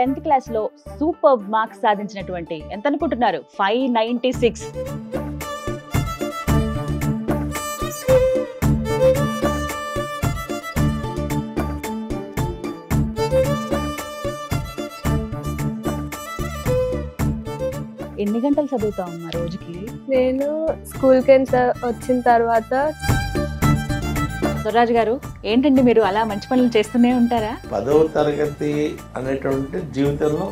10th class లో super marks సాధించినటువంటి ఎంత అనుకుంటున్నారు 596. ఎన్ని గంటలు చదువుతావు అమ్మా రోజుకి? నేను స్కూల్కి వచ్చిన తర్వాత దొరరాజు గారు ఏంటండి మీరు అలా మంచి పనులు చేస్తూనే ఉంటారా? 10వ తరగతి అనేటువంటి జీవితంలో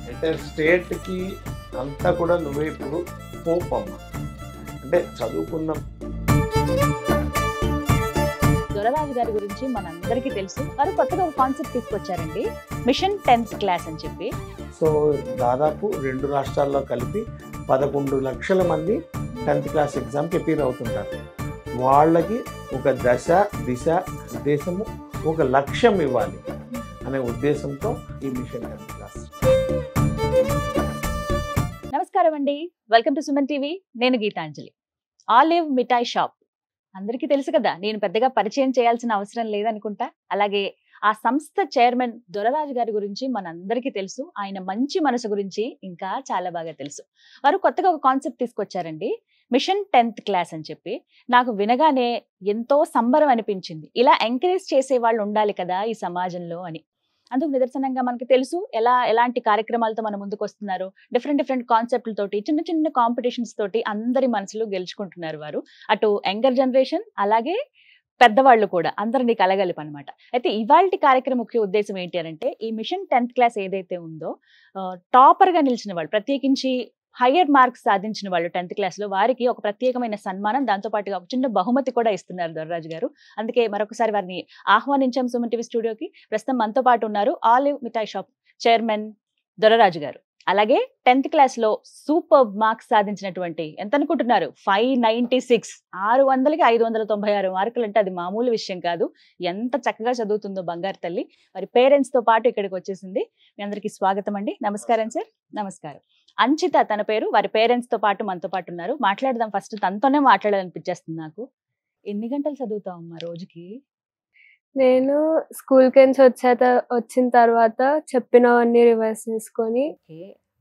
అంటే స్టేట్కి అంతా కూడా నువ్వే ఇప్పుడు పోపమ్మ అంటే చదువుకున్న దొరరాజు గారి గురించి మనందరికీ తెలుసు. వారు కొత్తగా ఒక కాన్సెప్ట్ తీసుకొచ్చారండి, మిషన్ 10th క్లాస్ అని చెప్పి. సో దాదాపు 2 రాష్ట్రాల్లో కలిపి 11 లక్షల మంది 10th క్లాస్ ఎగ్జామ్కి అపీర్ అవుతుంటారు. వాళ్ళకి ఒక దశ దిశ ఉద్దేశము ఒక లక్ష్యం ఇవ్వాలి అనే ఉద్దేశంతో ఈ మిషన్ 10th క్లాస్. నమస్కారం అండి, వెల్కమ్ టు సుమన్ టీవీ. నేను గీతాంజలి. ఆలివ్ మిఠాయి షాప్ అందరికీ తెలుసు కదా, నేను పెద్దగా పరిచయం చేయాల్సిన అవసరం లేదనుకుంటా. అలాగే ఆ సంస్థ చైర్మన్ దొరరాజు గారి గురించి మనందరికీ తెలుసు. ఆయన మంచి మనసు గురించి ఇంకా చాలా బాగా తెలుసు. వారు కొత్తగా ఒక కాన్సెప్ట్ తీసుకొచ్చారండి, మిషన్ 10th క్లాస్ అని చెప్పి. నాకు వినగానే ఎంతో సంబరం అనిపించింది. ఇలా ఎంకరేజ్ చేసే వాళ్ళు ఉండాలి కదా ఈ సమాజంలో అని. అందుకు నిదర్శనంగా మనకు తెలుసు ఎలాంటి కార్యక్రమాలతో మన ముందుకు వస్తున్నారు. డిఫరెంట్ కాన్సెప్ట్లతోటి, చిన్న చిన్న కాంపిటీషన్స్ తోటి అందరి మనసులు గెలుచుకుంటున్నారు వారు. అటు యంగర్ జనరేషన్ అలాగే పెద్దవాళ్ళు కూడా అందరినీ కలగలిపి అనమాట. అయితే ఇవాళ కార్యక్రమం ముఖ్య ఉద్దేశం ఏంటి అంటే, ఈ మిషన్ 10th క్లాస్ ఏదైతే ఉందో టాపర్ గా నిలిచిన వాళ్ళు, ప్రత్యేకించి హయ్యర్ మార్క్స్ సాధించిన వాళ్ళు 10th క్లాస్ లో, వారికి ఒక ప్రత్యేకమైన సన్మానం, దాంతో పాటుగా ఒక చిన్న బహుమతి కూడా ఇస్తున్నారు దొరరాజు గారు. అందుకే మరొకసారి వారిని ఆహ్వానించాం సుమన్ టీవీ స్టూడియోకి. ప్రస్తుతం మనతో పాటు ఉన్నారు ఆలివ్ మిఠాయి షాప్ చైర్మన్ దొరరాజు గారు. అలాగే 10th క్లాస్ లో సూపర్ మార్క్స్ సాధించినటువంటి ఎంత అనుకుంటున్నారు 596. 600కి 596 మార్కులు అంటే అది మామూలు విషయం కాదు. ఎంత చక్కగా చదువుతుందో బంగారు తల్లి. మరి పేరెంట్స్ తో పాటు ఇక్కడికి వచ్చేసింది. మీ అందరికీ స్వాగతం అండి. నమస్కారం సార్. నమస్కారం. అంచిత తన పేరు, వారి పేరెంట్స్ తో పాటు మనతో పాటు ఉన్నారు. మాట్లాడదాం. ఫస్ట్ తనతోనే మాట్లాడాలనిపించేస్తుంది నాకు. ఎన్ని గంటలు చదువుతావమ్మా రోజుకి? నేను స్కూల్కి వచ్చిన తర్వాత చెప్పినవన్నీ రివైజ్ చేసుకొని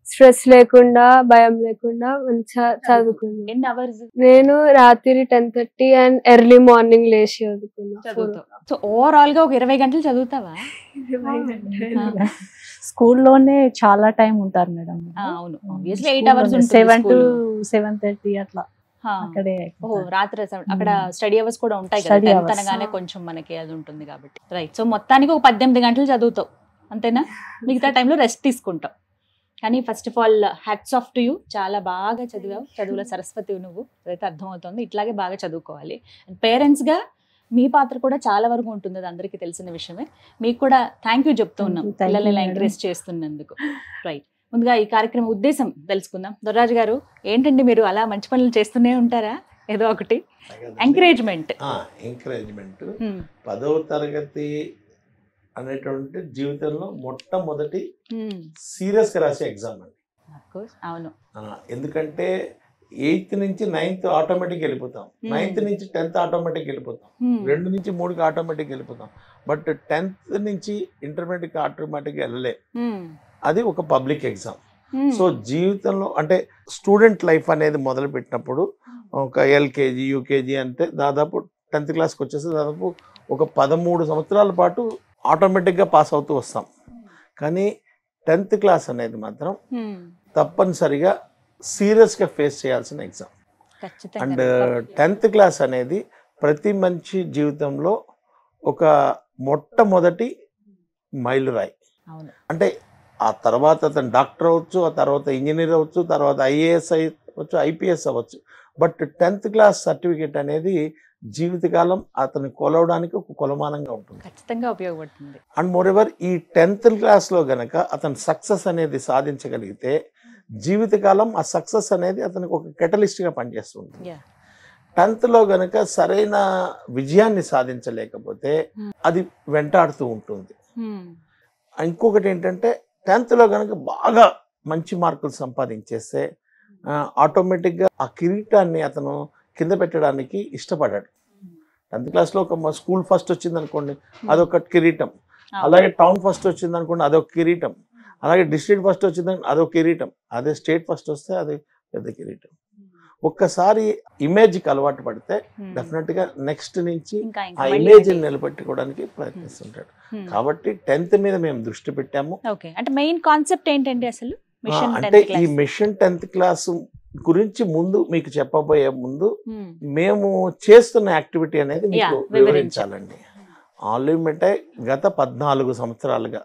స్ట్రెస్ లేకుండా భయం లేకుండా మంచిగా చదువుకున్నాను. ఎన్ని అవర్స్? నేను రాత్రి 10:30 అండ్ ఎర్లీ మార్నింగ్ లేచి చదువుకున్నాను. సో ఓవరాల్ గా ఒక 20 గంటలు చదువుతావా? స్కూల్లోనే చాలా టైం ఉంటారు మేడం. అవును, ఆబ్వియస్లీ 8 అవర్స్ 7 to 7:30 అట్లా అక్కడే. రాత్రి అక్కడ స్టడీ అవర్స్ కూడా ఉంటాయి కదా, 10th అనగానే కొంచెం మనకి అది ఉంటుంది కాబట్టి. రైట్. సో మొత్తానికి ఒక 18 గంటలు చదువుతావు అంతేనా? మిగతా టైంలో రెస్ట్ తీసుకుంటావు. కానీ first of all hats off to you. చాలా బాగా చదివావు, చదువుల సరస్వతి నువ్వు, అదైతే అర్థమవుతుంది. ఇట్లాగే బాగా చదువుకోవాలి. అండ్ పేరెంట్స్గా మీ పాత్ర కూడా చాలా వరకు ఉంటుంది, అది అందరికీ తెలిసిన విషయమే. మీకు కూడా థ్యాంక్ యూ చెప్తూ ఉన్నాం పిల్లల్ని ఇలా ఎంకరేజ్ చేస్తున్నందుకు. రైట్. ముందుగా ఈ కార్యక్రమం ఉద్దేశం తెలుసుకుందాం. దొరరాజు గారు ఏంటండి మీరు అలా మంచి పనులు చేస్తూనే ఉంటారా? ఏదో ఒకటి ఎంకరేజ్మెంట్. 10వ తరగతి అనేటువంటి జీవితంలో మొట్టమొదటి సీరియస్ గా రాసే ఎగ్జామ్ అండి. అవును. ఎందుకంటే 8th నుంచి 9th ఆటోమేటిక్ వెళ్ళిపోతాం, 9th నుంచి 10th ఆటోమేటిక్ వెళ్ళిపోతాం, 2 నుంచి 3కి ఆటోమేటిక్ వెళ్ళిపోతాం. బట్ 10th నుంచి ఇంటర్మీడియట్ ఆటోమేటిక్ వెళ్ళలే. అది ఒక పబ్లిక్ ఎగ్జామ్. సో జీవితంలో అంటే స్టూడెంట్ లైఫ్ అనేది మొదలు పెట్టినప్పుడు ఒక LKG UKG అంటే దాదాపు 10th క్లాస్కి వచ్చేసి దాదాపు ఒక 13 సంవత్సరాల పాటు ఆటోమేటిక్గా పాస్ అవుతూ వస్తాం. కానీ 10th క్లాస్ అనేది మాత్రం తప్పనిసరిగా సీరియస్గా ఫేస్ చేయాల్సిన ఎగ్జామ్. అండ్ 10th క్లాస్ అనేది ప్రతి మనిషి జీవితంలో ఒక మొట్టమొదటి మైలురాయి. అంటే ఆ తర్వాత అతను డాక్టర్ అవ్వచ్చు, ఆ తర్వాత ఇంజనీర్ అవ్వచ్చు, తర్వాత IAS అవ్వచ్చు, IPS అవ్వచ్చు. బట్ 10th క్లాస్ సర్టిఫికేట్ అనేది జీవితకాలం అతను కొలవడానికి ఒక కొలమానంగా ఉంటుంది, ఖచ్చితంగా ఉపయోగపడుతుంది. అండ్ మోరెవర్ ఈ 10th క్లాస్లో గనక అతను సక్సెస్ అనేది సాధించగలిగితే జీవితకాలం ఆ సక్సెస్ అనేది అతనికి ఒక కెటలిస్ట్గా పనిచేస్తుంది. 10thలో గనక సరైన విజయాన్ని సాధించలేకపోతే అది వెంటాడుతూ ఉంటుంది. ఇంకొకటి ఏంటంటే 10thలో కనుక బాగా మంచి మార్కులు సంపాదించేస్తే ఆటోమేటిక్గా ఆ కిరీటాన్ని అతను కింద పెట్టడానికి ఇష్టపడ్డాడు. 10th క్లాస్లో ఒక స్కూల్ ఫస్ట్ వచ్చింది అనుకోండి, అదొక కిరీటం. అలాగే టౌన్ ఫస్ట్ వచ్చింది అనుకోండి అదొక కిరీటం, అలాగే డిస్ట్రిక్ట్ ఫస్ట్ వచ్చిందని అదొక కిరీటం, అదే స్టేట్ ఫస్ట్ వస్తే అది పెద్ద కిరీటం. ఒక్కసారి ఇమేజ్కి అలవాటు పడితే డెఫినెట్ గా నెక్స్ట్ నుంచి ఆ ఇమేజ్ నిలబెట్టుకోవడానికి ప్రయత్నిస్తుంటాడు. కాబట్టి 10th మీద మేము దృష్టి పెట్టాము. అంటే మెయిన్ కాన్సెప్ట్ ఏంటండి అసలు? అంటే ఈ మిషన్ 10th క్లాస్ గురించి ముందు మీకు చెప్పబోయే ముందు మేము చేస్తున్న యాక్టివిటీ అనేది మీకు వివరించాలండి. ఆలివ్ మిఠాయి గత 14 సంవత్సరాలుగా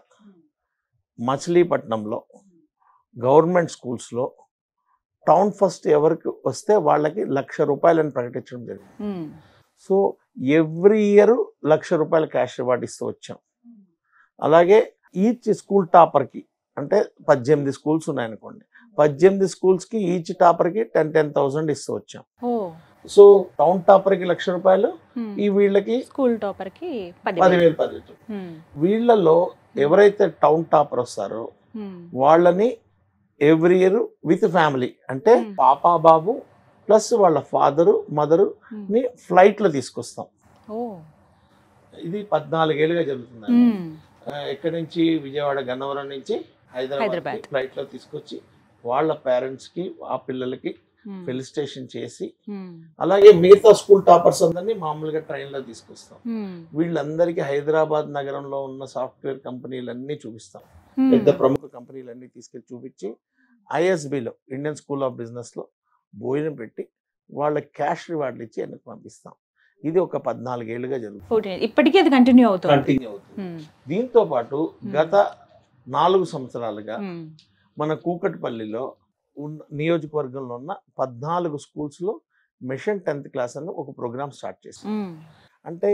మచిలీపట్నంలో గవర్నమెంట్ స్కూల్స్లో టౌన్ ఫస్ట్ ఎవరికి వస్తే వాళ్ళకి ₹1,00,000 ప్రకటించడం జరిగింది. So every year ₹1,00,000 cash reward ఇస్తూ వచ్చాం. అలాగే ఈచ్ స్కూల్ టాపర్కి, అంటే 18 స్కూల్స్ ఉన్నాయనుకోండి, 18 స్కూల్స్కి ఈచ్ టాపర్కి 10,000 ఇస్తూ వచ్చాం. సో టౌన్ టాపర్కి ₹1,00,000, ఈ వీళ్ళకి స్కూల్ టాపర్కి 10,000. వీళ్ళలో ఎవరైతే టౌన్ టాపర్ వస్తారో వాళ్ళని ఎవ్రీ ఇయర్ విత్ ఫ్యామిలీ, అంటే పాపా బాబు ప్లస్ వాళ్ళ ఫాదరు మదరు ని ఫ్లైట్ లో తీసుకొస్తాం. ఇది 14 ఏళ్ళుగా జరుగుతుంది. ఎక్కడి నుంచి? విజయవాడ గన్నవరం నుంచి హైదరాబాద్ ఫ్లైట్ లో తీసుకొచ్చి వాళ్ళ పేరెంట్స్ కి ఆ పిల్లలకి ఫెలిసిటేషన్ చేసి, అలాగే మిగతా స్కూల్ టాపర్స్ అందరినీ మామూలుగా ట్రైన్ లో తీసుకొస్తాం. వీళ్ళందరికీ హైదరాబాద్ నగరంలో ఉన్న సాఫ్ట్వేర్ కంపెనీలన్నీ చూపిస్తాం. పెద్ద ప్రముఖ కంపెనీలన్నీ తీసుకెళ్ళి చూపించి ఐఎస్బిలో, ఇండియన్ స్కూల్ ఆఫ్ బిజినెస్ లో భోజనం పెట్టి వాళ్ళ క్యాష్ రివార్డులు ఇచ్చి వెనక్కి పంపిస్తాం. ఇది ఒక 14 ఏళ్ళుగా జరుగుతుంది. ఇప్పటికీ అది కంటిన్యూ అవుతుంది. దీంతో పాటు గత 4 సంవత్సరాలుగా మన కూకట్పల్లిలో నియోజకవర్గంలో ఉన్న 14 స్కూల్స్ లో మిషన్ 10th క్లాస్ అని ఒక ప్రోగ్రామ్ స్టార్ట్ చేస్తాం. అంటే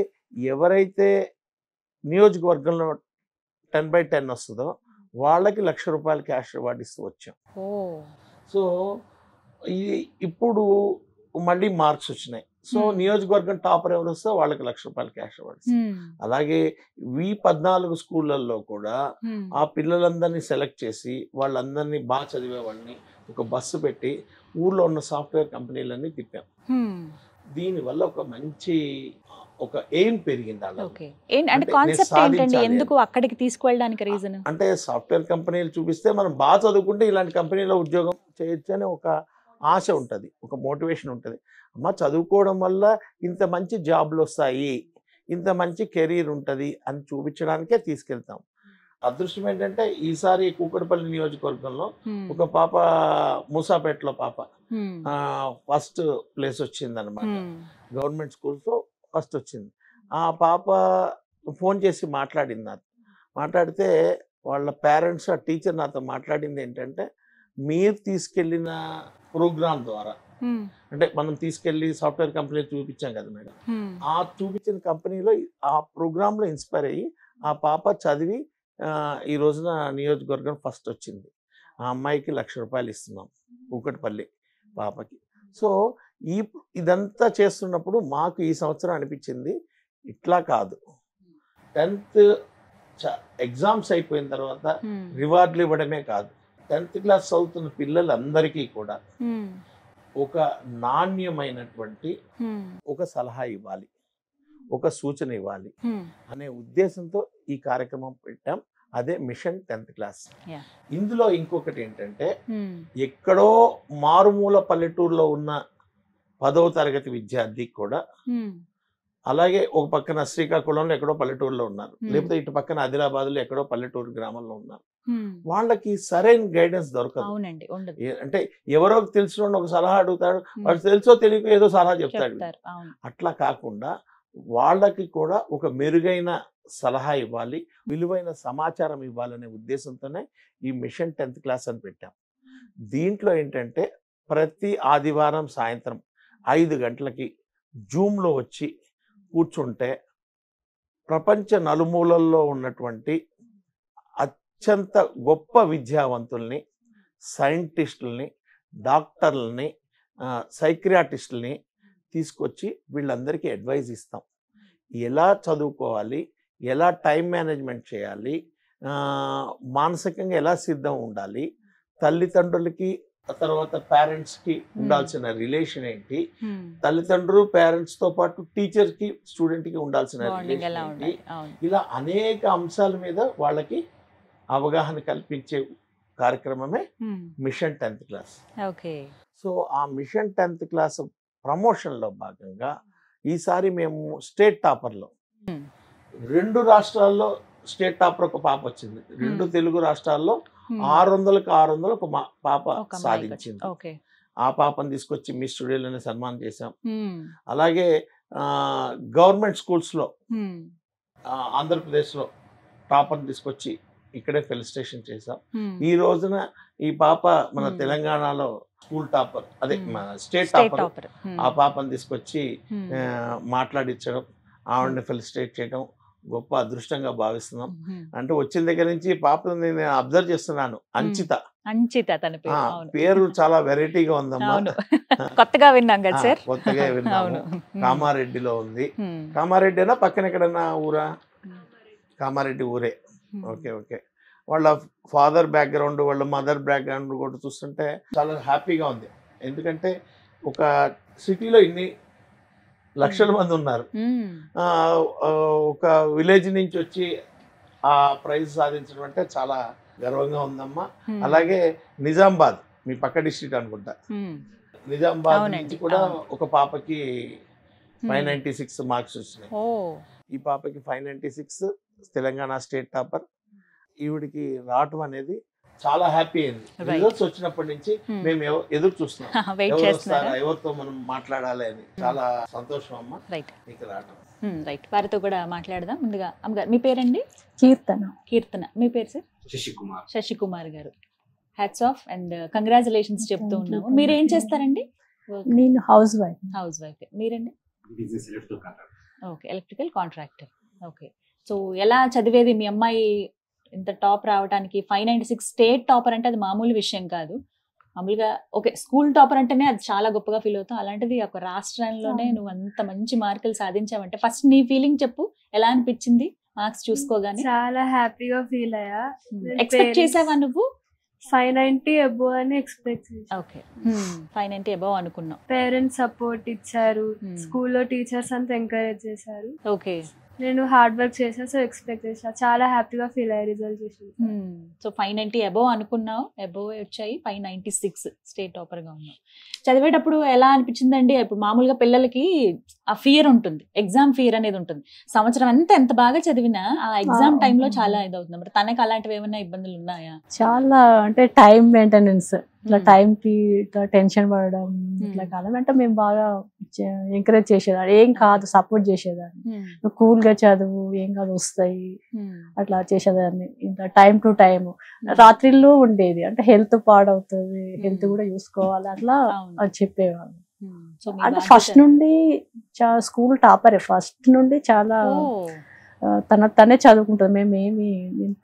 ఎవరైతే నియోజకవర్గంలో 10/10 వస్తుందో వాళ్ళకి ₹1,00,000 క్యాష్ రివార్డ్ ఇస్తూ వచ్చాం. సో ఇప్పుడు మళ్ళీ మార్క్స్ వచ్చినాయి. సో నియోజకవర్గం టాపర్ ఎవరు వస్తే వాళ్ళకి ₹1,00,000 క్యాష్ రివార్డ్. అలాగే 14 స్కూళ్ళల్లో కూడా ఆ పిల్లలందరినీ సెలెక్ట్ చేసి వాళ్ళందరినీ బాగా చదివే వాళ్ళని ఒక బస్సు పెట్టి ఊర్లో ఉన్న సాఫ్ట్వేర్ కంపెనీలన్నీ తిప్పాం. దీనివల్ల ఒక మంచి ఎయిమ్ పెరిగింది. ఎందుకు అక్కడికి తీసుకువెళ్ళడానికి రీజన్ అంటే సాఫ్ట్వేర్ కంపెనీలు చూపిస్తే మనం బాగా చదువుకుంటే ఇలాంటి కంపెనీలో ఉద్యోగం చేయొచ్చు అని ఒక ఆశ ఉంటుంది, ఒక మోటివేషన్ ఉంటుంది. అమ్మ చదువుకోవడం వల్ల ఇంత మంచి జాబ్లు వస్తాయి, ఇంత మంచి కెరీర్ ఉంటుంది అని చూపించడానికే తీసుకెళ్తాం. అదృష్టం ఏంటంటే ఈసారి కూకట్పల్లి నియోజకవర్గంలో ఒక పాప, మూసాపేటలో పాప ఫస్ట్ ప్లేస్ వచ్చింది అనమాట. గవర్నమెంట్ స్కూల్స్ లో ఫస్ట్ వచ్చింది. ఆ పాప ఫోన్ చేసి మాట్లాడింది నాతో. మాట్లాడితే వాళ్ళ పేరెంట్స్, ఆ టీచర్ నాతో మాట్లాడింది ఏంటంటే, మీరు తీసుకెళ్ళిన ప్రోగ్రామ్ ద్వారా, అంటే మనం తీసుకెళ్ళి సాఫ్ట్వేర్ కంపెనీ చూపించాం కదా మేడం, ఆ చూపించిన కంపెనీలో ఆ ప్రోగ్రామ్ లో ఇన్స్పైర్ అయ్యి ఆ పాప చదివి ఈ రోజున నియోజకవర్గం ఫస్ట్ వచ్చింది. ఆ అమ్మాయికి ₹1,00,000 ఇస్తున్నాం కూకట్పల్లి పాపకి. సో ఇదంతా చేస్తున్నప్పుడు మాకు ఈ సంవత్సరం అనిపించింది, ఇట్లా కాదు, 10th ఎగ్జామ్స్ అయిపోయిన తర్వాత రివార్డులు ఇవ్వడమే కాదు, 10th క్లాస్ చదువుతున్న పిల్లలందరికీ కూడా ఒక నాణ్యమైనటువంటి ఒక సలహా ఇవ్వాలి, ఒక సూచన ఇవ్వాలి అనే ఉద్దేశంతో ఈ కార్యక్రమం పెట్టాం. అదే మిషన్ 10th క్లాస్. ఇందులో ఇంకొకటి ఏంటంటే, ఎక్కడో మారుమూల పల్లెటూరులో ఉన్న 10వ తరగతి విద్యార్థికి కూడా, అలాగే ఒక పక్కన శ్రీకాకుళంలో ఎక్కడో పల్లెటూరులో ఉన్నారు, లేకపోతే ఇటు పక్కన ఆదిలాబాద్ లో ఎక్కడో పల్లెటూరు గ్రామంలో ఉన్నారు, వాళ్ళకి సరైన గైడెన్స్ దొరకదు. అంటే ఎవరో తెలిసిన ఒక సలహా అడుగుతాడు, వాడు తెలుసో తెలియక ఏదో సలహా చెప్తాడు. అట్లా కాకుండా వాళ్ళకి కూడా ఒక మెరుగైన సలహా ఇవ్వాలి, విలువైన సమాచారం ఇవ్వాలనే ఉద్దేశంతోనే ఈ మిషన్ 10th క్లాస్ అని పెట్టాం. దీంట్లో ఏంటంటే, ప్రతి ఆదివారం సాయంత్రం 5 గంటలకి జూమ్లో వచ్చి కూర్చుంటే ప్రపంచ నలుమూలల్లో ఉన్నటువంటి అత్యంత గొప్ప విద్యావంతుల్ని, సైంటిస్టుల్ని, డాక్టర్లని, సైక్రియాటిస్టుల్ని తీసుకొచ్చి వీళ్ళందరికీ అడ్వైజ్ ఇస్తాం. ఎలా చదువుకోవాలి, ఎలా టైం మేనేజ్మెంట్ చేయాలి, మానసికంగా ఎలా సిద్ధం ఉండాలి, తల్లిదండ్రులకి తర్వాత పేరెంట్స్ కి ఉండాల్సిన రిలేషన్ ఏంటి, తల్లిదండ్రులు పేరెంట్స్ తో పాటు టీచర్ కి స్టూడెంట్ కి ఉండాల్సిన రిలేషన్ ఏంటి, ఇలా అనేక అంశాల మీద వాళ్ళకి అవగాహన కల్పించే కార్యక్రమమే మిషన్ 10th క్లాస్. సో ఆ మిషన్ 10th క్లాస్ ప్రమోషన్ లో భాగంగా ఈసారి మేము స్టేట్ టాపర్లో 2 రాష్ట్రాల్లో స్టేట్ టాపర్ ఒక పాప వచ్చింది. 2 తెలుగు రాష్ట్రాల్లో 600కు 600 ఒక పాప సాధించింది. ఆ పాపను తీసుకొచ్చి మీ స్టూడియోలోనే సన్మానం చేశాం. అలాగే గవర్నమెంట్ స్కూల్స్ లో ఆంధ్రప్రదేశ్ లో టాపర్ని తీసుకొచ్చి ఇక్కడే ఫెలిసిటేషన్ చేశాం. ఈ రోజున ఈ పాప మన తెలంగాణలో స్కూల్ టాపర్, అదే స్టేట్ టాపర్, ఆ పాపను తీసుకొచ్చి మాట్లాడించడం, ఆవిడని ఫెలిసిటేట్ చేయడం గొప్ప అదృష్టంగా భావిస్తున్నాం. అంటే వచ్చిన దగ్గర నుంచి పాపను నేను అబ్జర్వ్ చేస్తున్నాను. అంచిత తన పేరు చాలా వెరైటీగా ఉందమ్మా, కొత్తగా విన్నాం కదా సార్. కొత్తగా విన్నాము. కామారెడ్డిలో ఉంది. కామారెడ్డినా పక్కన ఎక్కడన్నా ఊరా? కామారెడ్డి ఊరే. ఓకే. వాళ్ళ ఫాదర్ బ్యాక్గ్రౌండ్, వాళ్ళ మదర్ బ్యాక్గ్రౌండ్ కూడా చూస్తుంటే చాలా హ్యాపీగా ఉంది. ఎందుకంటే ఒక సిటీలో ఇన్ని లక్షల మంది ఉన్నారు, ఒక విలేజ్ నుంచి వచ్చి ఆ ప్రైజ్ సాధించడం అంటే చాలా గర్వంగా ఉందమ్మా. అలాగే నిజామాబాద్, మీ పక్క డిస్ట్రిక్ట్ అనుకుంటా, నిజామాబాద్ నుంచి కూడా ఒక పాపకి 596 మార్క్స్ వచ్చినాయి. ఈ పాపకి 596, తెలంగాణ స్టేట్ టాపర్. ఈవిడికి రావటం అనేది చాలా హ్యాపీ అయింది. రిజల్ట్స్ వచ్చినప్పటి నుంచి మేము ఎదురు చూస్తున్నాం, ఎవరితో మనం మాట్లాడాలి అని. చాలా సంతోషం అమ్మ మీకు రావటం. రైట్, వారితో కూడా మాట్లాడదాం. ముందుగా అమ్మగారు మీ పేరండి? కీర్తన. మీ పేరు సార్? శశికుమార్ గారు. హ్యాట్స్ ఆఫ్ అండ్ కంగ్రాచులేషన్స్ చెప్తూ ఉన్నాము. మీరు ఏం చేస్తారండి? నేను హౌస్ వైఫ్. మీరండి? Okay, electrical contractor. Okay, so ఎలా చదివేది మీ అమ్మాయి ఇంత టాప్ రావడానికి? 596 స్టేట్ టాపర్ అంటే అది మామూలు విషయం కాదు. మామూలుగా ఓకే, స్కూల్ టాపర్ అంటేనే అది చాలా గొప్పగా ఫీల్ అవుతాం. అలాంటిది ఒక రాష్ట్రంలోనే నువ్వు అంత మంచి మార్కులు సాధించావంటే ఫస్ట్ నీ ఫీలింగ్ చెప్పు, ఎలా అనిపించింది మార్క్స్ చూసుకోగానే? చాలా హ్యాపీగా ఫీల్ అయ్యా. ఎక్స్పెక్ట్ చేసావా నువ్వు? 590 అబోవ్ అని ఎక్స్పెక్ట్ చేశాను. ఓకే, 590 అబోవ్ అనుకున్నాం. పేరెంట్స్ సపోర్ట్ ఇచ్చారు, స్కూల్లో టీచర్స్ అంతా ఎంకరేజ్ చేశారు. ఓకే, నేను హార్డ్ వర్క్ చేసా, సో ఎక్స్పెక్ట్ చేసా. చాలా హ్యాపీగా ఫీల్ అయ్యా రిజల్ట్ చూసి. సో 590 అబోవ్ అనుకున్నావు, అబోవ్ వచ్చాయి. 596 స్టేట్ టాపర్ గా ఉన్నావు. చదివేటప్పుడు ఎలా అనిపించిందండి? ఇప్పుడు మామూలుగా పిల్లలకి ఆ ఫియర్ ఉంటుంది, ఎగ్జామ్ ఫియర్ అనేది ఉంటుంది. సంవత్సరం అంతా ఎంత బాగా చదివినా ఆ ఎగ్జామ్ టైంలో చాలా ఇదవుతుంది. మరి తనకు అలాంటివి ఏమైనా ఇబ్బందులు ఉన్నాయా? చాలా, అంటే టైం మెయింటెనెన్స్, ఇట్లా టైంకి ఇట్లా టెన్షన్ పడడం ఇట్లా కాలం అంటే మేము బాగా ఎంకరేజ్ చేసేదాన్ని. ఏం కాదు, సపోర్ట్ చేసేదాన్ని. నువ్వు కూల్ గా చదువు, ఏం కాదు, వస్తాయి, అట్లా చేసేదాన్ని. ఇంకా టైం టు టైం. రాత్రిలో ఉండేది, అంటే హెల్త్ పాడవుతుంది, హెల్త్ కూడా చూసుకోవాలి, అట్లా అది చెప్పేవాళ్ళు. అంటే ఫస్ట్ నుండి స్కూల్ టాపరే, ఫస్ట్ నుండి చాలా తనే చదువుకుంటుంది. మేము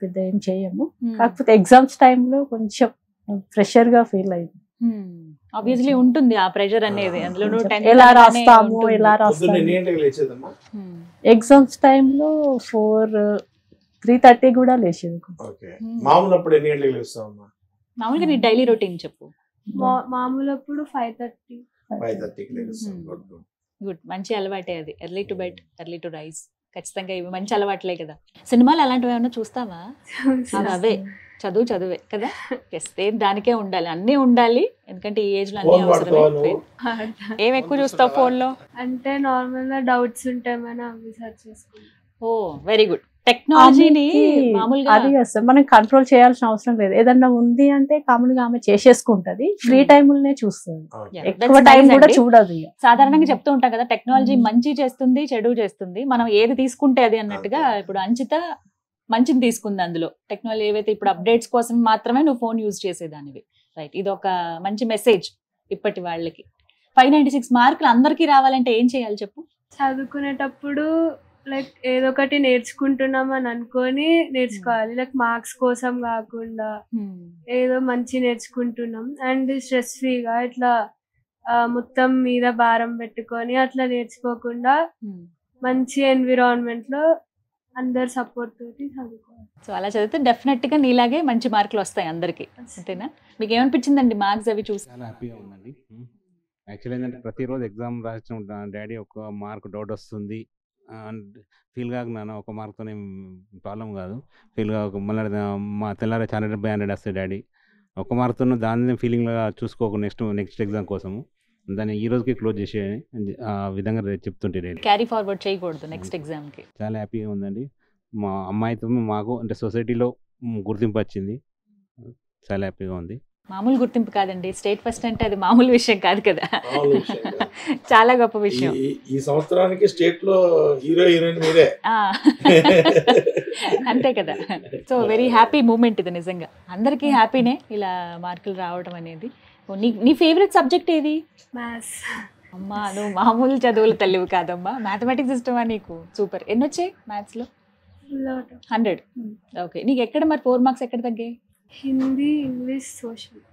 పెద్ద ఏం చేయము. కాకపోతే ఎగ్జామ్స్ టైంలో కొంచెం ప్రెషర్ గా ఫీల్ అయింది. ఆబ్వియస్లీ ఉంటుంది ఆ ప్రెషర్ అనేది. అందులో ఎలా రాస్తాము, ఎలా రాస్తాము. ఎగ్జామ్స్ టైంలో 3:30 కూడా లేచేది. మామూలుగా నీ డైలీ రొటీన్ చెప్పు. మామూలప్పుడు 5:30. గుడ్, మంచి అలవాటే అది. Early to bed, early to rise. ఖచ్చితంగా ఇవి మంచి అలవాట్లే కదా. సినిమాలు అలాంటివి ఏమన్నా చూస్తావా? అవే చదువే కదా. దానికే ఉండాలి, అన్నీ ఉండాలి. ఎందుకంటే ఈ ఏజ్ లో అన్ని అవసరమే. ఏం ఎక్కువ చూస్తావు ఫోన్ లో? అంటే నార్మల్ గా డౌట్స్ ఉంటాయి, మనం అవి సర్చ్ చేసుకుంటాం. ఓ వెరీ గుడ్. టెక్నాలజీని మామూలుగా అది అసలు మనం కంట్రోల్ చేయాల్సిన అవసరం లేదు. ఏదన్నా ఉంది అంటే కామన్గా ఆమె చేసేసుకుంటది, ఫ్రీ టైంలోనే చూస్తుంది, ఎక్కువ టైం కూడా చూడదు. సాధారణంగా చెప్తూ ఉంటాం కదా, టెక్నాలజీ మంచి చేస్తుంది, చెడు చేస్తుంది. మనం ఏది తీసుకుంటే అది అన్నట్టుగా. ఇప్పుడు అంచిత మంచిని తీసుకుంది అందులో. టెక్నాలజీ ఏవైతే ఇప్పుడు అప్డేట్స్ కోసం మాత్రమే నువ్వు ఫోన్ యూజ్ చేసేదానివి. రైట్, ఇది ఒక మంచి మెసేజ్ ఇప్పటి వాళ్ళకి. 596 మార్కులు అందరికీ రావాలంటే ఏం చేయాలి చెప్పు? చదువుకునేటప్పుడు లైక్ ఏదో ఒకటి నేర్చుకుంటున్నాం అని అనుకొని నేర్చుకోవాలి. లైక్ మార్క్స్ కోసం కాకుండా ఏదో మంచి నేర్చుకుంటున్నాం అండ్ స్ట్రెస్ ఫ్రీగా, ఇట్లా మొత్తం మీద భారం పెట్టుకొని అట్లా నేర్చుకోకుండా మంచి ఎన్విరాన్మెంట్ లో అందరు సపోర్ట్ తోటి చదువుకోవాలి. సో అలా చదివితే డెఫినెట్ గా నీలాగే మంచి మార్కులు వస్తాయి అందరికి, అంతేనా? మీకు ఏమనిపించిందండి మార్క్స్ అవి చూసి? చాలా హ్యాపీగా ఉందండి. యాక్చువల్లీ ఏంటంటే ప్రతిరోజు ఎగ్జామ్ రాసిన డాడీ ఒక మార్క్ డౌట్ వస్తుంది అండ్ ఫీల్ కాక నాన్న ఒక మార్క్తో ప్రాబ్లం కాదు, ఫీల్ కాక మళ్ళీ మా తెల్లారే 100/100 వస్తాయి డాడీ, ఒక మార్క్తో దాన్ని ఫీలింగ్గా చూసుకోక నెక్స్ట్ ఎగ్జామ్ కోసము దాన్ని ఈ రోజుకి క్లోజ్ చేసే ఆ విధంగా చెప్తుంటే డాడీ. క్యారీ ఫార్వర్డ్ చేయకూడదు నెక్స్ట్ ఎగ్జామ్ కి. చాలా హ్యాపీగా ఉందండి. మా అమ్మాయితో మాకు అంటే సొసైటీలో గుర్తింపు వచ్చింది, చాలా హ్యాపీగా ఉంది. మామూలు గుర్తింపు కాదండి, స్టేట్ ఫస్ట్ అంటే అది మామూలు విషయం కాదు కదా, చాలా గొప్ప విషయం. ఈ సంవత్సరానికి స్టేట్ లో హీరో హీరోయిన్ మీరే. అంతే కదా. సో వెరీ హ్యాపీ మూమెంట్ ఇది, నిజంగా అందరికీ హ్యాపీనే ఇలా మార్కులు రావడం అనేది. నీ ఫేవరెట్ సబ్జెక్ట్ ఏది? మ్యాథ్స్. అమ్మా నువ్వు మామూలు చదువులు తల్లివి కాదమ్మా, మ్యాథమెటిక్స్ ఇష్టమా నీకు? సూపర్. ఎన్ని వచ్చాయి మ్యాథ్స్ లో? 100. ఓకే. నీకు ఎక్కడ మరి 4 మార్క్స్ ఎక్కడ తగ్గాయి? Hindi, English,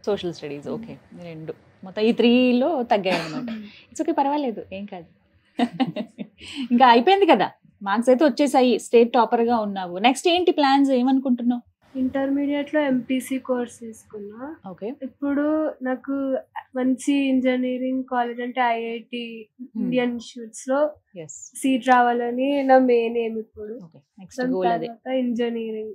social studies. Okay, 2 మొత్తం ఈ 3లో తగ్గాయి అనమాట. ఇట్స్ ఓకే, పర్వాలేదు, ఏం కాదు. ఇంకా అయిపోయింది కదా, మార్క్స్ అయితే వచ్చేసాయి, స్టేట్ టాపర్ గా ఉన్నావు. నెక్స్ట్ ఏంటి ప్లాన్స్, ఏమనుకుంటున్నావు? ఇంటర్మీడియట్ లో ఎంపీసీ కోర్స్ తీసుకున్నా. ఓకే. ఇప్పుడు నాకు మంచి ఇంజనీరింగ్ కాలేజ్ అంటే ఐఐటి ఇండియన్ ఇన్స్టిట్యూట్స్ లో సీట్ రావాలని నా మెయిన్ ఏం. ఇప్పుడు తర్వాత ఇంజనీరింగ్,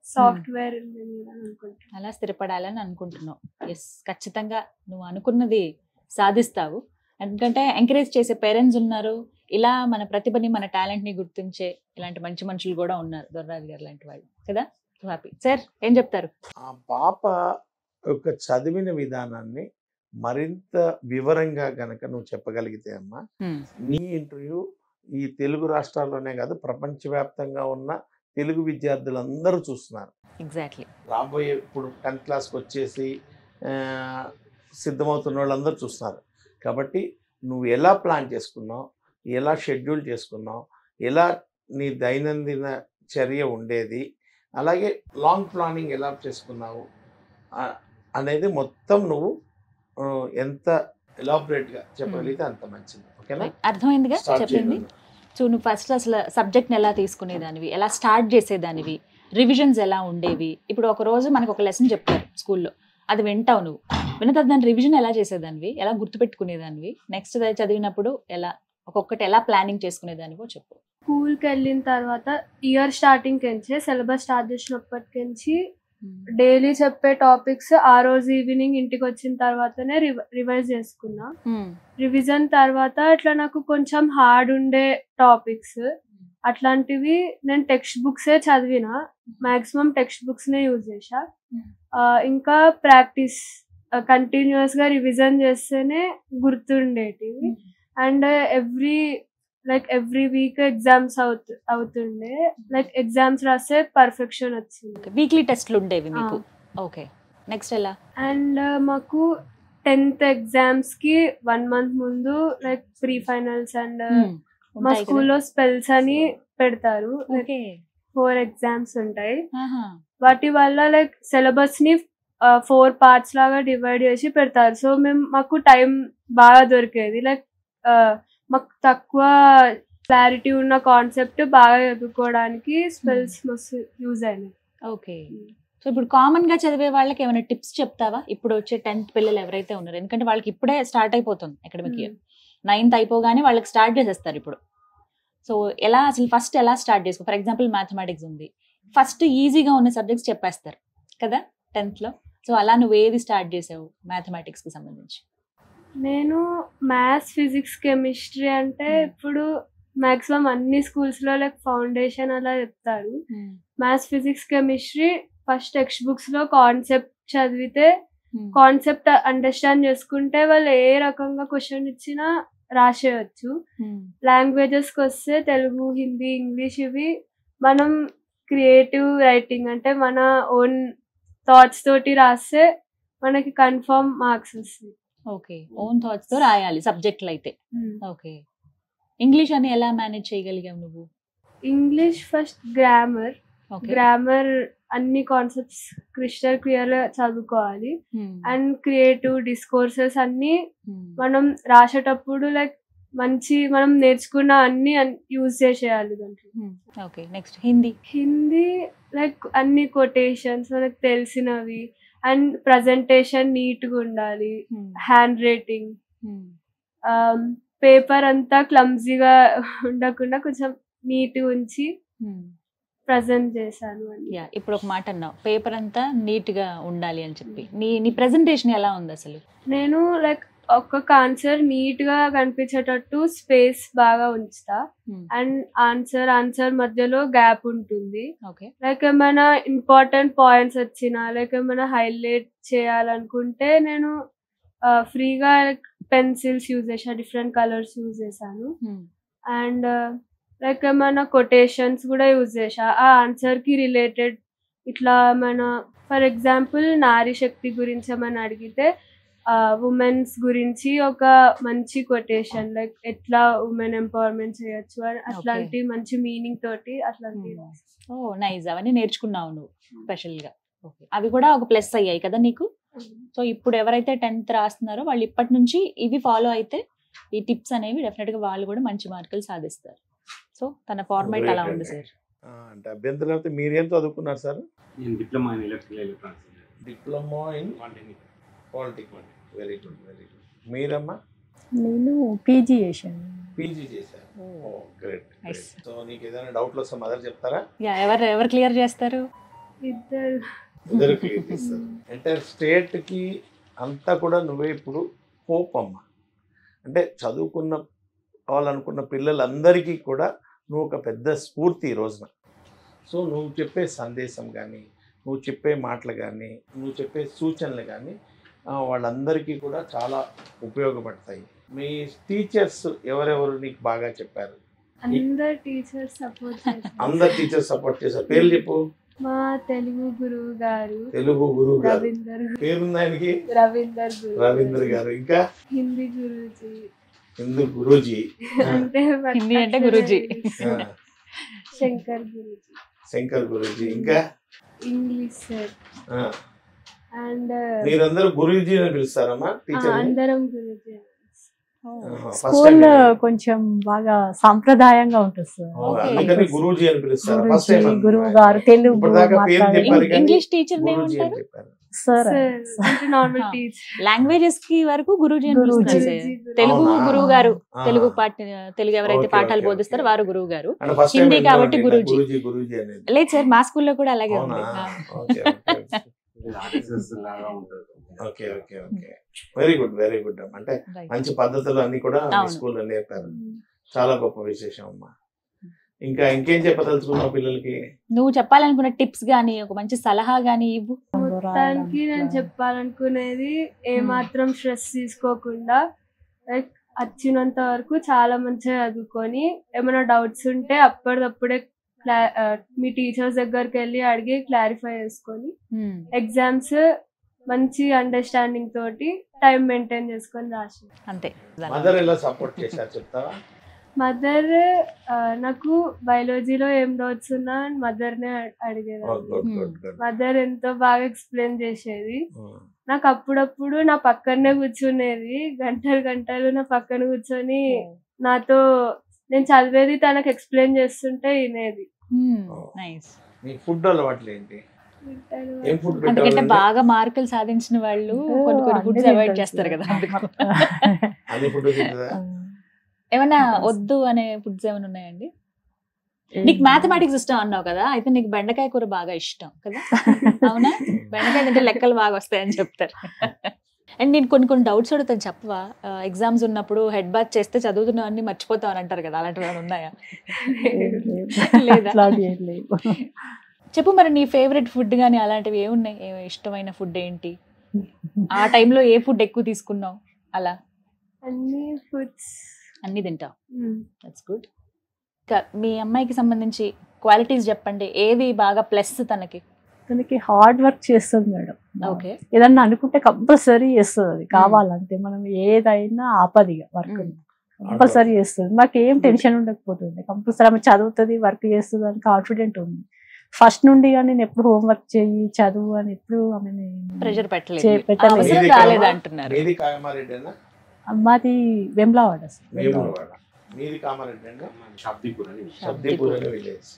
సాఫ్ట్వేర్ ఇంజనీర్ అనుకుంటున్నా. అలా స్థిరపడాలని అనుకుంటున్నావు. ఎస్, ఖచ్చితంగా నువ్వు అనుకున్నది సాధిస్తావు. ఎందుకంటే ఎంకరేజ్ చేసే పేరెంట్స్ ఉన్నారు, ఇలా మన ప్రతిభని మన టాలెంట్ ని గుర్తించే ఇలాంటి మంచి మనుషులు కూడా ఉన్నారు, దొర్రాజు గారు లాంటి వాళ్ళు కదా. హ్యాపీ. సార్ ఏం చెప్తారు? ఆ పాప యొక్క చదివిన విధానాన్ని మరింత వివరంగా గనక నువ్వు చెప్పగలిగితే అమ్మా, నీ ఇంటర్వ్యూ ఈ తెలుగు రాష్ట్రాల్లోనే కాదు ప్రపంచవ్యాప్తంగా ఉన్న తెలుగు విద్యార్థులందరూ చూస్తున్నారు. ఎగ్జాక్ట్లీ. రాబోయే ఇప్పుడు 10th క్లాస్కి వచ్చేసి సిద్ధమవుతున్న వాళ్ళందరూ చూస్తున్నారు. కాబట్టి నువ్వు ఎలా ప్లాన్ చేసుకున్నావు, ఎలా షెడ్యూల్ చేసుకున్నావు, ఎలా నీ దైనందిన చర్య ఉండేది, అలాగే లాంగ్ ప్లానింగ్ ఎలా చేసుకున్నావు అనేది మొత్తం నువ్వు ఎంత ఎలాబరేట్గా చెప్పగలిగితే అంత మంచిది. ఓకేనా? అర్థమైందిగా చెప్పింది. సో నువ్వు ఫస్ట్ అసలు సబ్జెక్ట్ని ఎలా తీసుకునేదానివి, ఎలా స్టార్ట్ చేసేదానివి, రివిజన్స్ ఎలా ఉండేవి? ఇప్పుడు ఒక రోజు మనకు ఒక లెసన్ చెప్తారు స్కూల్లో, అది వింటావు, నువ్వు విన్న తర్వాత దాని రివిజన్ ఎలా చేసేదానివి, ఎలా గుర్తుపెట్టుకునేదానివి, నెక్స్ట్ చదివినప్పుడు ఎలా ఒక్కొక్కటి ఎలా ప్లానింగ్ చేసుకునేదానివో చెప్పు. స్కూల్కి వెళ్ళిన తర్వాత ఇయర్ స్టార్టింగ్ నుంచి సిలబస్ స్టార్ట్ చేసినప్పటికించి డైలీ చెప్పే టాపిక్స్ ఆ రోజు ఈవినింగ్ ఇంటికి వచ్చిన తర్వాతనే రివైజ్ చేసుకున్నా. రివిజన్ తర్వాత ఇట్లా నాకు కొంచెం హార్డ్ ఉండే టాపిక్స్ అట్లాంటివి నేను టెక్స్ట్ బుక్సే చదివిన, మాక్సిమం టెక్స్ట్ బుక్స్ నే యూజ్ చేసా. ఇంకా ప్రాక్టీస్ కంటిన్యూస్ గా రివిజన్ చేస్తేనే గుర్తుండేటివి. అండ్ ఎవ్రీ వీక్ ఎగ్జామ్స్ అవుతుండే, లైక్ ఎగ్జామ్స్ రాస్తే పర్ఫెక్షన్ వచ్చింది. వీక్లీ టెస్ట్లు ఉండేవి మీకు? ఓకే. నెక్స్ట్ ఎలా? అండ్ మాకు 10th ఎగ్జామ్స్ కి 1 month ముందు లైక్ ప్రీ ఫైనల్స్ అండ్ మా స్కూల్లో స్పెల్స్ అని పెడతారు. 4 ఎగ్జామ్స్ ఉంటాయి. వాటి వల్ల లైక్ సిలబస్ ని 4 parts లాగా డివైడ్ చేసి పెడతారు. సో మాకు టైం బాగా దొరికేది. లైక్ మాకు తక్కువ క్లారిటీ ఉన్న కాన్సెప్ట్ బాగా చదువుకోవడానికి స్పెల్స్ మస్తు యూజ్ అయినాయి. ఓకే. సో ఇప్పుడు కామన్ గా చదివే వాళ్ళకి ఏమైనా టిప్స్ చెప్తావా? ఇప్పుడు వచ్చే 10th పిల్లలు ఎవరైతే ఉన్నారో, ఎందుకంటే వాళ్ళకి ఇప్పుడే స్టార్ట్ అయిపోతుంది అకాడమిక్ ఇయర్, 9th అయిపోగానే వాళ్ళకి స్టార్ట్ చేసేస్తారు ఇప్పుడు. సో ఎలా అసలు ఫస్ట్ ఎలా స్టార్ట్ చేసుకో? ఫర్ ఎగ్జాంపుల్ మ్యాథమెటిక్స్ ఉంది, ఫస్ట్ ఈజీగా ఉన్న సబ్జెక్ట్స్ చెప్పేస్తారు కదా 10th లో. సో అలా నువ్వు ఏది స్టార్ట్ చేసావు మ్యాథమెటిక్స్ కి సంబంధించి? నేను మ్యాథ్స్, ఫిజిక్స్, కెమిస్ట్రీ అంటే ఇప్పుడు మాక్సిమం అన్ని స్కూల్స్ లో లైక్ ఫౌండేషన్ అలా చెప్తారు. Maths, physics, chemistry first text books లో కాన్సెప్ట్ చదివితే, కాన్సెప్ట్ అండర్స్టాండ్ చేసుకుంటే వాళ్ళు ఏ రకంగా క్వశ్చన్ ఇచ్చినా రాసేయచ్చు. లాంగ్వేజెస్ కి వస్తే తెలుగు, హిందీ, ఇంగ్లీష్ ఇవి మనం క్రియేటివ్ రైటింగ్ అంటే మన ఓన్ థాట్స్ తోటి రాస్తే మనకి కన్ఫర్మ్ మార్క్స్ వస్తాయి. ఓకే, ఓన్ థాట్స్ తో రాయాలి సబ్జెక్టులు అయితే. ఓకే. ఇంగ్లీష్ అని ఎలా మేనేజ్ చేయగలిగావు నువ్వు? ఇంగ్లీష్ ఫస్ట్ గ్రామర్ అన్ని కాన్సెప్ట్స్ క్రిస్టల్ క్లియర్ గా చదువుకోవాలి. అండ్ క్రియేటివ్ డిస్కోర్సెస్ అన్ని మనం రాసేటప్పుడు లైక్ మంచి మనం నేర్చుకున్న అన్ని యూజ్ చేసేయాలి దాంట్లో. Okay, next Hindi. Hindi like అన్ని కొటేషన్స్ మనకు తెలిసినవి అండ్ ప్రజెంటేషన్ నీట్గా ఉండాలి, హ్యాండ్ రైటింగ్, పేపర్ అంతా క్లమ్జీగా ఉండకుండా కొంచెం నీట్గా ఉంచి ప్రజెంట్ చేశాను అని. ఇప్పుడు ఒక మాట అన్నావు, పేపర్ అంతా నీట్ గా ఉండాలి అని చెప్పి. నీ ప్రెజెంటేషన్ ఎలా ఉంది అసలు? నేను లైక్ ఒక్కొక్క ఆన్సర్ నీట్ గా కనిపించేటట్టు స్పేస్ బాగా ఉంచుతా అండ్ ఆన్సర్ మధ్యలో గ్యాప్ ఉంటుంది. లైక్ ఏమైనా ఇంపార్టెంట్ పాయింట్స్ వచ్చినా లైక్ ఏమైనా హైలైట్ చేయాలనుకుంటే నేను ఫ్రీగా పెన్సిల్స్ యూజ్ చేసా, డిఫరెంట్ కలర్స్ యూజ్ చేశాను. అండ్ లైక్ ఏమైనా కొటేషన్స్ కూడా యూజ్ చేసా ఆ ఆన్సర్ కి రిలేటెడ్. ఇట్లా ఏమైనా ఫర్ ఎగ్జాంపుల్ నారీ శక్తి గురించి ఏమైనా అడిగితే ఉమెన్స్ గురించి ఒక మంచి కొటేషన్ లైక్ ఎట్లా ఉమెన్ ఎంపవర్మెంట్ చేయొచ్చు అని అట్లాంటి మంచి మీనింగ్ తోటి అట్లాంటి. నైస్, అవన్నీ నేర్చుకున్నావు నువ్వు స్పెషల్ గా. అవి కూడా ఒక ప్లస్ అయ్యాయి కదా నీకు. సో ఇప్పుడు ఎవరైతే 10th రాస్తున్నారో వాళ్ళు ఇప్పటి నుంచి ఇవి ఫాలో అయితే ఈ టిప్స్ అనేవి డెఫినెట్ గా వాళ్ళు కూడా మంచి మార్కులు సాధిస్తారు. సో తన ఫార్మాట్ అలా ఉంది సార్. అంటే అభ్యంతరం అయితే మీరు ఏం చదువుకున్నారు sir? Diploma in electrical electronics. Diploma in polytechnic. Very good, very good. మీరమ్మా? నేను పీజీ చేశాను. పీజీ చేశారు. గ్రేట్. సో నీకు ఏదైనా డౌట్లు వస్తే మదర్ చెప్తారా? ఎవరు క్లియర్ చేస్తారు? ఇద్దరు క్లియర్ చేస్తారు. ఎంటైర్ స్టేట్ కి అంతా కూడా నువ్వే ఇప్పుడు హోప్ అమ్మా. అంటే చదువుకున్న కావాలనుకున్న పిల్లలందరికీ కూడా నువ్వు ఒక పెద్ద స్ఫూర్తి ఈ రోజున. సో నువ్వు చెప్పే సందేశం కానీ, నువ్వు చెప్పే మాటలు కానీ, నువ్వు చెప్పే సూచనలు కానీ వాళ్ళందరికీ కూడా చాలా ఉపయోగపడతాయి. మీ టీచర్స్ ఎవరెవరు నీకు బాగా చెప్పారు? అందరు టీచర్స్ సపోర్ట్ చేశారు. అందరు టీచర్స్ సపోర్ట్ చేశారు. పేర్లు చెప్పు. మా తెలుగు గురువు గారు రవీందర్. పేరుంది ఆయనకి? రవీందర్ గారు. ఇంకా హిందీ గురూజీ. అంటే హిందీ అంటే గురూజీ. శంకర్ గురూజీ. ఇంకా ఇంగ్లీష్ సార్. అండ్ మీరందరూ గురూజీ అని పిలుస్తారమ్మా? అందరం గురూజీ. స్కూల్ కొంచెం బాగా సాంప్రదాయంగా ఉంటుంది సార్. అందుకని గురూజీ అని పిలుస్తారు. ఫస్ట్ టైం గురువు గారు తెలుగు. ఇంగ్లీష్ టీచర్ చెప్పారు సార్. Normal teacher. లాంగ్వేజెస్ కి వరకు గురూజీ అని పిలుస్తారు. తెలుగు గురువు గారు, తెలుగు ఎవరైతే పాఠాలు బోధిస్తారో వారు గురువు గారు. హిందీ కాబట్టి గురూజీ. లేదు సార్, మా స్కూల్లో కూడా అలాగే ఉంది. Okay okay okay, very good, very good. అంటే మంచి పద్ధతులు అన్ని కూడా స్కూల్లో నేర్పారు. చాలా గొప్ప విశేషం అమ్మా. ఇంకా ఇంకేం చెప్పదలుచుకున్నావు పిల్లలకి? నువ్వు చెప్పాలనుకున్న టిప్స్ గానీ ఒక మంచి సలహా గానీ ఇవ్వు. మొత్తానికి నేను చెప్పాలనుకునేది ఏమాత్రం స్ట్రెస్ తీసుకోకుండా లైక్ వచ్చినంత వరకు చాలా మంచిగా చదువుకొని ఏమైనా డౌట్స్ ఉంటే అప్పటిదప్పుడే మీ టీచర్స్ దగ్గరికి వెళ్ళి అడిగి క్లారిఫై చేసుకొని ఎగ్జామ్స్ మంచి అండర్స్టాండింగ్ తోటి టైం మెయింటైన్ చేసుకొని రాసి. అంతే. మదర్ ఎలా సపోర్ట్ చేశారు చెప్తావా? మదర్ నాకు బయాలజీలో ఏం డౌట్స్ ఉన్నా మదర్నే అడిగేదాన్ని. మదర్ ఎంతో బాగా ఎక్స్ప్లెయిన్ చేసేది. నాకు అప్పుడప్పుడు నా పక్కనే కూర్చునేది, గంటలు గంటలు నా పక్కన కూర్చొని నాతో నేను చదివేది తనకు ఎక్స్ప్లెయిన్ చేస్తుంటే వినేది. ఫుడ్ అలవాట్లు ఏంటి? ఎందుకంటే బాగా మార్కులు సాధించిన వాళ్ళు కొన్ని కొన్ని ఫుడ్స్ అవాయిడ్ చేస్తారు కదా. ఏమన్నా వద్దు అనే ఫుడ్స్ ఏమైనా ఉన్నాయండి? నీకు మ్యాథమెటిక్స్ ఇష్టం అన్నావు కదా, అయితే నీకు బెండకాయ కూర బాగా ఇష్టం కదా, అవునా? బెండకాయ తింటే లెక్కలు బాగా వస్తాయని చెప్తారు. అండ్ నేను కొన్ని కొన్ని డౌట్స్ అడుగుతాను, చెప్పవా? ఎగ్జామ్స్ ఉన్నప్పుడు హెడ్ బాత్ చేస్తే చదువుతున్న అన్ని మర్చిపోతావు అని అంటారు కదా, అలాంటివి ఏమైనా ఉన్నాయా? లేదా? చెప్పు మరి, నీ ఫేవరెట్ ఫుడ్ కానీ అలాంటివి ఏమున్నాయి? ఇష్టమైన ఫుడ్ ఏంటి? ఆ టైంలో ఏ ఫుడ్ ఎక్కువ తీసుకున్నావు? అలా అన్ని ఫుడ్స్ అన్ని తింటావు. That's good. మీ అమ్మాయికి సంబంధించి క్వాలిటీస్ చెప్పండి, ఏది బాగా ప్లస్ తనకి? తనకి హార్డ్ వర్క్ చేస్తుంది మేడం. ఓకే. ఏదన్నా అనుకుంటే కంపల్సరీ చేస్తుంది. అది కావాలంటే మనం ఏదైనా ఆపదిగా వర్క్ కంపల్సరీ చేస్తుంది. మాకు ఏం టెన్షన్ ఉండకపోతుంది. కంపల్సరీ ఆమె చదువుతుంది, వర్క్ చేస్తుంది అని కాన్ఫిడెంట్ ఉంది. ఫస్ట్ నుండి నేను ఎప్పుడు హోంవర్క్ చేయి చదువు అని ఎప్పుడు ఆమె ప్రెషర్ పెట్టలేదు. మాది వెమ్లవాడ సార్. వేములవాడ. మీది కామారెడ్డి అండి? షబ్దీపూర్ అనే విలేజ్.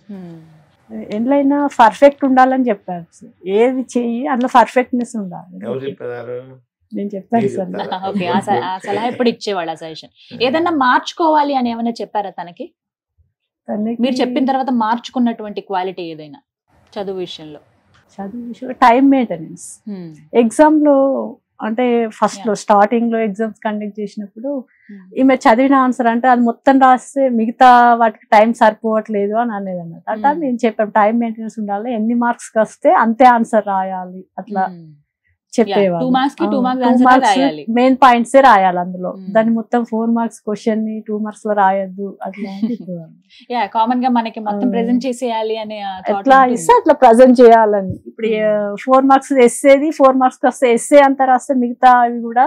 ఎందులో పర్ఫెక్ట్ ఉండాలని చెప్పారు సార్. ఏది చెయ్యి అందులో పర్ఫెక్ట్నెస్ ఉండాలి. ఎవరు చెప్పారు? నేను చెప్పాను మీరు సార్. చెప్తారా? ఓకే, ఆ సలహా ఎప్పుడు ఇచ్చేవాళ్ళు, ఆ సజెషన్ ఏదన్నా మార్చుకోవాలి అని ఏమైనా చెప్పారా తనకి? మీరు చెప్పిన తర్వాత మార్చుకున్నటువంటి క్వాలిటీ ఏదైనా చదువు విషయంలో? చదువు విషయంలో టైం మెయింటెనెన్స్. ఎగ్జామ్ లో అంటే ఫస్ట్ లో స్టార్టింగ్ లో ఎగ్జామ్స్ కండక్ట్ చేసినప్పుడు ఈమె చదివిన ఆన్సర్ అంటే అది మొత్తం రాస్తే మిగతా వాటికి టైం సరిపోవట్లేదు అని అనేది అన్నట్టు. అట్లా నేను చెప్పాను టైం మెయింటెనెన్స్ ఉండాలి, ఎన్ని మార్క్స్ వస్తే అంతే ఆన్సర్ రాయాలి అట్లా చెప్పేవాళ్ళు. 2 మార్క్స్ కి 2 మార్క్స్ ఆన్సర్ రాయాలి, మెయిన్ పాయింట్స్ రాయాలి అందులో. దాన్ని మొత్తం 4 మార్క్స్ క్వశ్చన్ ని 2 మార్క్స్ లో రాయొద్దు అట్లా యా కామన్ గా మనకి మొత్తం ప్రెజెంట్ చేసేయాలి అనే ఎట్లా ఇస్తే అట్లా ప్రజెంట్ చేయాలని. ఇప్పుడు 4 మార్క్స్ ఎస్సేది 4 మార్క్స్ వస్తే ఎస్సే అంతా రాస్తే మిగతా అవి కూడా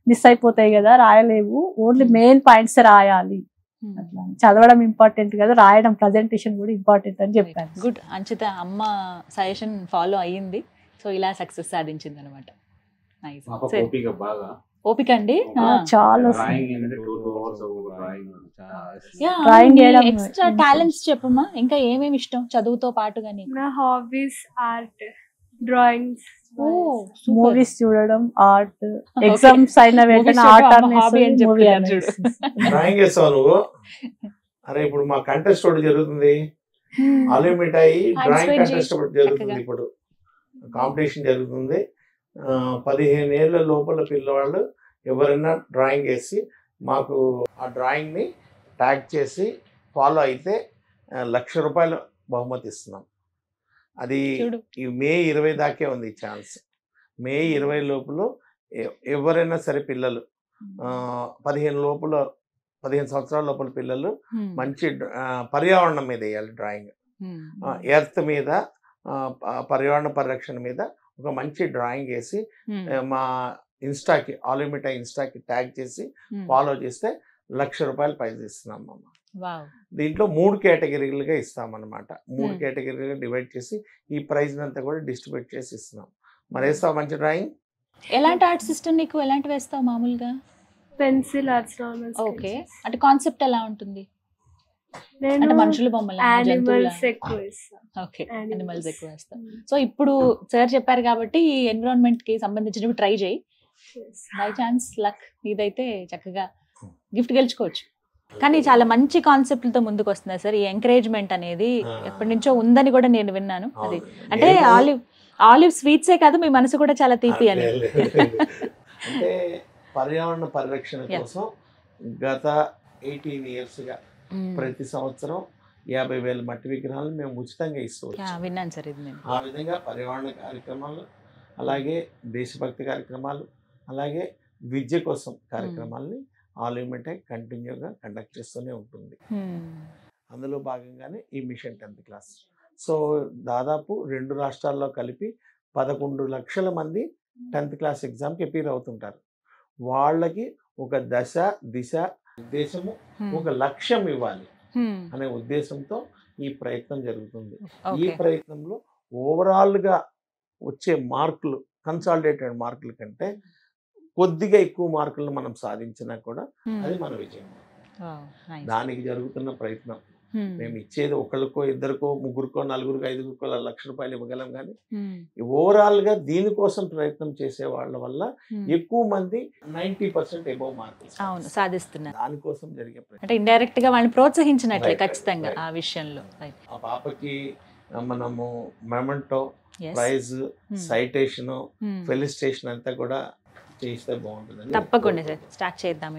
మిస్ అయిపోతాయి కదా, రాయలేవు, ఓన్లీ మెయిన్ పాయింట్స్ రాయాలి. అట్లా చదవడం ఇంపార్టెంట్ కదా, రాయడం ప్రజెంటేషన్ కూడా ఇంపార్టెంట్ అని చెప్పాను. గుడ్. అంచిత అమ్మ సజెషన్ ఫాలో అయ్యింది, సో ఇలా సక్సెస్ సాధించింది అనమాట. ఓపిక అండి. చాలా ఎక్స్ట్రా టాలెంట్స్ చెప్పమ్మా, ఇంకా ఏమేమి ఇష్టం చదువుతో పాటుగా నీకు? నా హాబీస్ ఆర్ట్, డ్రాయింగ్స్, మూవీస్ చూడడం, ఆర్ట్. ఎగ్జామ్స్ అయిన వెంటనే ఆర్ట్ డ్రాయింగ్ చేస్తావు నువ్వు? అరే ఇప్పుడు మా కంటెస్ట్ ఒకటి జరుగుతుంది, ఆలు మిఠాయి డ్రాయింగ్ కంటెస్ట్ ఒకటి జరుగుతుంది, ఇప్పుడు కాంపిటీషన్ జరుగుతుంది. 15 ఏళ్ళ లోపల పిల్లవాళ్ళు ఎవరైనా డ్రాయింగ్ వేసి మాకు ఆ డ్రాయింగ్ని ట్యాగ్ చేసి ఫాలో అయితే 1,00,000 రూపాయలు బహుమతి ఇస్తున్నాం. అది ఈ మే 20 దాకే ఉంది ఛాన్స్. మే 20 లోపల ఎవరైనా సరే పిల్లలు 15 సంవత్సరాల లోపల పిల్లలు మంచి పర్యావరణం మీద వేయాలి డ్రాయింగ్. ఎర్త్ మీద, పర్యావరణ పరిరక్షణ మీద ఒక మంచి డ్రాయింగ్ వేసి మా ఇన్స్టాకి, ఆలిమిటా ఇన్స్టాకి ట్యాగ్ చేసి ఫాలో చేస్తే 1,00,000 రూపాయలు ప్రైజ్ ఇస్తున్నాం అమ్మ. దీంట్లో 3 కేటగిరీలుగా ఇస్తామన్నమాట. 3 కేటగిరీలుగా డివైడ్ చేసి ఈ ప్రైజ్ అంతా కూడా డిస్ట్రిబ్యూట్ చేసి ఇస్తున్నాం. మరి వేస్తావు మంచి డ్రాయింగ్? ఎలాంటి ఆర్ట్ సిస్టమ్ నీకు, ఎలాంటి వేస్తావు మామూలుగా? Pencil arts, normal. ఓకే, అంటే కాన్సెప్ట్ ఎలా ఉంటుంది? నేను మనుషుల బొమ్మలు, యానిమల్స్ ఎక్కువ వేస్తా. ఓకే, యానిమల్స్ ఎక్కువ వేస్తా. సో ఇప్పుడు సార్ చెప్పారు కాబట్టి ఈ ఎన్విరాన్మెంట్ కి సంబంధించినవి ట్రై చేయి, బై ఛాన్స్ లక్ ఇదైతే చక్కగా గిఫ్ట్ గెలుచుకోవచ్చు. కానీ చాలా మంచి కాన్సెప్ట్లతో ముందుకు వస్తున్నారు సార్. ఈ ఎంకరేజ్మెంట్ అనేది ఎప్పటి నుంచో ఉందని కూడా నేను విన్నాను. అది అంటే ఆలివ్ స్వీట్సే కాదు, మీ మనసు కూడా చాలా తీపి అని. అంటే పర్యావరణ పరిరక్షణ కోసం గత 18 yearsగా ప్రతి సంవత్సరం 50,000 మట్టి విగ్రహాలను మేము ఉచితంగా ఇస్తూ విన్నాను సార్. ఇది నేను ఆ విధంగా పర్యావరణ కార్యక్రమాలు, అలాగే దేశభక్తి కార్యక్రమాలు, అలాగే విద్య కోసం కార్యక్రమాలని ఆలిమెంట్ కంటిన్యూగా కండక్ట్ చేస్తూనే ఉంటుంది. అందులో భాగంగానే ఈ మిషన్ 10th క్లాస్. సో దాదాపు 2 రాష్ట్రాల్లో కలిపి 11 లక్షల మంది 10th క్లాస్ ఎగ్జామ్కి అపీర్ అవుతుంటారు. వాళ్ళకి ఒక దశ దిశ ఉద్దేశము, ఒక లక్ష్యం ఇవ్వాలి అనే ఉద్దేశంతో ఈ ప్రయత్నం జరుగుతుంది. ఈ ప్రయత్నంలో ఓవరాల్గా వచ్చే మార్కులు, కన్సాలిడేటెడ్ మార్కుల కంటే కొద్దిగా ఎక్కువ మార్కులను మనం సాధించినా కూడా అది మన విజయం. దానికి జరుగుతున్న ప్రయత్నం. మేము ఇచ్చేది ఒకరికో, ఇద్దరికో, ముగ్గురికో, నలుగురికో, 5గురికో 1,00,000 రూపాయలు ఇవ్వగలం. కానీ ఓవరాల్ గా దీనికోసం ప్రయత్నం చేసే వాళ్ళ వల్ల ఎక్కువ మంది 90% అబోవ్ మార్కులు సాధిస్తున్నారు. దానికోసం జరిగే ప్రయత్నం అంటే ఇండైరెక్ట్ గా వాళ్ళని ప్రోత్సహించినట్లే ఖచ్చితంగా ఆ విషయంలో. ఆ పాపకి మనము మెమెంటో, ప్రైజ్, సైటేషన్, ఫెలిసిటేషన్ అంతా కూడా చేస్తే బాగుంటుంది. తప్పకుండా సార్, స్టార్ట్ చేద్దాం.